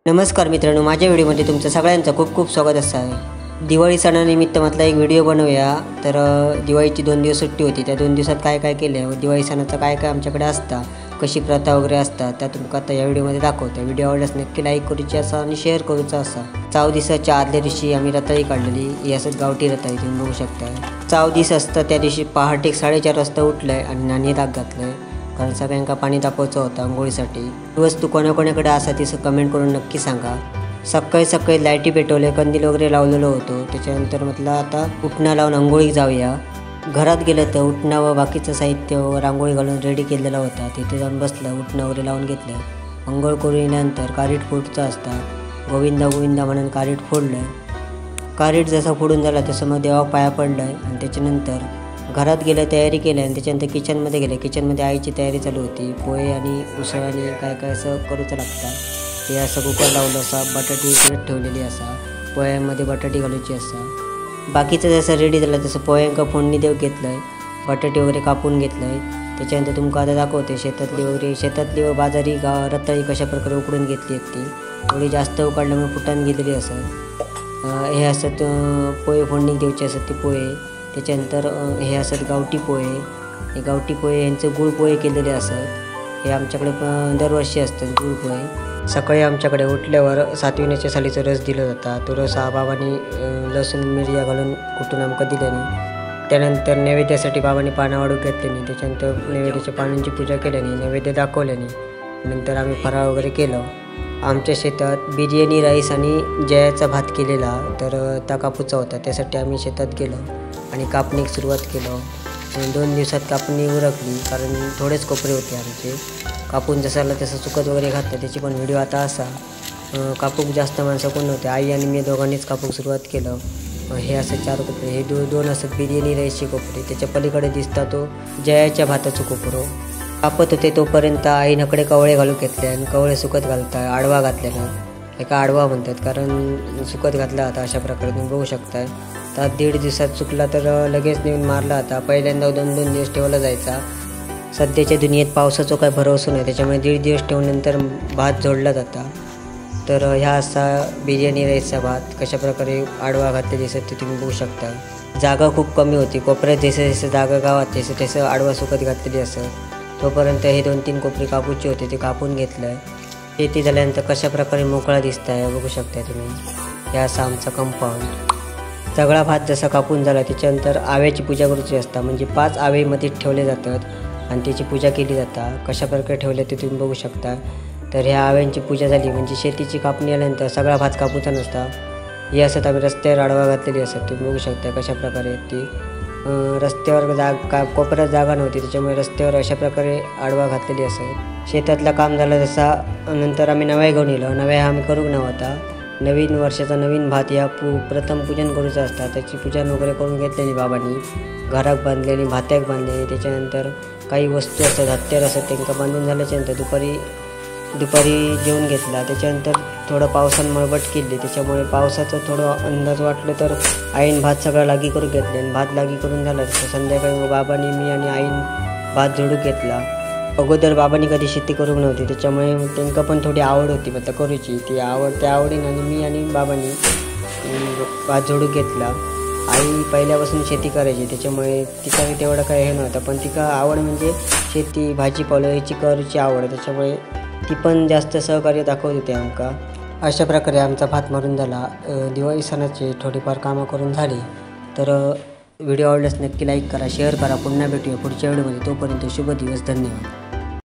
नमस्कार मित्रांनो, माझ्या व्हिडिओमध्ये तुमचं सगळ्यांचं खूप खूप स्वागत आहे। दिवाळी सणानिमित्त म्हटलं एक व्हिडिओ बनवूया। तर दिवाळीची 2 दिवस सुट्टी होती, त्या 2 दिवसात काय काय केले व दिवाळी सणाचं काय काय आमच्याकडे असतं, कशी प्रथा वगैरे असतात त्या तुमका आता या व्हिडिओमध्ये दाखवतो। व्हिडिओ आवडल्यास नक्की लाईक करूची असा आणि शेअर करूचा असा। चाव दिवसाच्या आदल्या दिवशी आम्ही रताळी काढलेली, ही असंच गावठी रताळी तुम्ही बघू शकता। चाव दिवस असतं त्या दिवशी पहाटे 4:30 वाजता उठलंय आणि नाणी ताक घातलंय, कारण सगळ्यांका पाणी तापवायचं होतं आंघोळीसाठी। ही वस्तू कोणाकोणाकडे असा तिचं कमेंट करून नक्की सांगा। सकाळी सकाळी लाईटी पेटवले, कंदील वगैरे लावलेलो होतो। त्याच्यानंतर म्हटलं आता उटणा लावून आंघोळी जाऊया। घरात गेलं तर उटणा व बाकीचं साहित्य व रांगोळी घालून रेडी केलेला होता। तिथे जाऊन बसलं, उटणा वगैरे लावून घेतलं। आंघोळ करून येण्यानंतर कारीट फोडचा असता, गोविंदा गोविंदा म्हणून कारीट फोडलं। कारीट जसा फोडून झाला तसं मग देवा पाया पडलं आणि त्याच्यानंतर घरात गेलं, तयारी केली आणि त्याच्यानंतर किचनमध्ये गेले। किचनमध्ये आईची तयारी चालू होती, पोहे आणि उसळ आणि काय काय असं करूचं लागतं। ते असं कुकर लावलं असा, बटाटी इकडे ठेवलेली असा, पोह्यांमध्ये बटाटी घालायची असा। बाकीचं जसं रेडी झालं तसं पोह्यांका फोडणी देऊ घेतलं, बटाटे वगैरे कापून घेतलं। त्याच्यानंतर तुमका आता दाखवते शेतातली व बाजारी रताळी कशा प्रकारे उकडून घेतली आहेत। ती थोडी जास्त उकडल्यामुळे फुटान गेलेली असत। हे असत पोहे फोडणी द्यायचे असत ते पोहे। त्याच्यानंतर हे असत गावठी पोहे, हे गावठी पोहे यांचं गुळ पोहे केलेले असत। हे आमच्याकडे दरवर्षी असतात गुळ पोहे। सकाळी आमच्याकडे उठल्यावर सातविण्याच्या सालीचा रस दिला जाता। तो रस बाबांनी लसूण मिरच्या घालून कुठून आमका दिल्याने। त्यानंतर नैवेद्यासाठी बाबांनी पानं वाढू घेतल्याने, त्याच्यानंतर नैवेद्याच्या पानांची पूजा केल्याने, नैवेद्य दाखवल्याने नंतर आम्ही फराळ वगैरे केलं। आमच्या शेतात बिर्याणी राईस आणि जयाचा भात केलेला, तर त्या कापूचा होता। त्यासाठी आम्ही शेतात गेलो आणि कापणीक सुरुवात केलं। 2 दिवसात कापणी उरकली, कारण थोडेच कोपरे होते आमचे। कापून जसं आलं तसं चुकत वगैरे घातलं, त्याची पण व्हिडिओ आता असा। कापूक जास्त माणसं कोण नव्हते, आई आणि मी दोघांनीच कापूक सुरुवात केलं। हे असं 4 कोपरे, हे दोन असत बिर्याणी राईसचे कोपरे। त्याच्या पलीकडे दिसता तो जयाच्या भाताचं कोपरो। कापत होते तोपर्यंत आई नकडे कवळे घालू घेतले आणि कवळे सुकत घालताय, आडवा घातलेला। एका आडवा म्हणतात, कारण सुकत घातला होता अशा प्रकारे तुम्ही बघू शकताय। तर 1.5 दिवसात चुकला तर लगेच नेऊन मारला होता। पहिल्यांदा 2-2 दिवस ठेवला जायचा। सध्याच्या दुनियेत पावसाचा काय भरोसा नाही, त्याच्यामुळे 1.5 दिवस ठेवल्यानंतर भात जोडला जाता। तर ह्या असा बिर्याणी राईसचा भात कशा प्रकारे आडवा घातले दिसत ते तुम्ही बघू शकता। जागा खूप कमी होती, कोपऱ्यात जसं जसं जागा गावात तसं तसं आडवा सुकत घातलेली असत। तोपर्यंत हे 2-3 कोपरे कापूचे होते, ते कापून घेतलं। शेती झाल्यानंतर कशा प्रकारे मोकळा दिसत आहे बघू शकता तुम्ही। हे असा आमचा कंपाऊंड। सगळा भात जसा कापून झाला त्याच्यानंतर आव्याची पूजा करूची असता, म्हणजे 5 आवे मध्ये ठेवले जातात आणि त्याची पूजा केली जाता। कशा प्रकारे ठेवले ते तुम्ही बघू शकता। तर ह्या आव्यांची पूजा झाली म्हणजे शेतीची कापणी आल्यानंतर सगळा भात कापूचा नसता। हे असत आम्ही रस्त्यावर आडवा घातलेली असत, तुम्ही बघू शकता कशा प्रकारे ती। रस्त्यावर कोपऱ्यात जागा नव्हती, त्याच्यामुळे रस्त्यावर अशा प्रकारे आडवा घातलेली असत। शेतातलं काम झालं तसा नंतर आम्ही नव्या घेऊन येलो। नव्या आम्ही करूक नव्हता, नवीन वर्षाचा नवीन भात या प्रथम पूजन करूचं असतं। त्याची पूजन वगैरे करून घेतलेली बाबांनी, घराक बांधलेली, भात्याक बांधलेली। त्याच्यानंतर काही वस्तू असतात, हत्यार असतात, त्यांना बांधून झाल्याच्यानंतर दुपारी जेवून घेतला। त्याच्यानंतर थोडं पावसानं मळबट केली, त्याच्यामुळे पावसाचं थोडं अंदाज वाटलं तर आईन भात सगळा लागी करून घेतले आणि भात लागी करून झाला तसं संध्याकाळी मग बाबांनी मी आणि आईन भात जोडू घेतला। अगोदर बाबांनी कधी शेती करूक नव्हती, त्याच्यामुळे त्यांना पण थोडी आवड होती आता करूची। त्या आवडीनं आणि मी आणि बाबांनी भात जोडू घेतला। आई पहिल्यापासून शेती करायची, त्याच्यामुळे तिचा तेवढं काही हे नव्हतं, पण तिका आवड म्हणजे शेती भाजीपाला याची करूची आवड, त्याच्यामुळे ती पण जास्त सहकार्य दाखवत होती आमका। अशा प्रकारे आमचा भात मारून झाला। दिवाळी सणाची थोडीफार कामं करून झाली। तर व्हिडिओ आवडल्यास नक्की लाईक करा, शेअर करा। पुन्हा भेटूया पुढच्या व्हिडिओमध्ये, तोपर्यंत शुभ दिवस, धन्यवाद।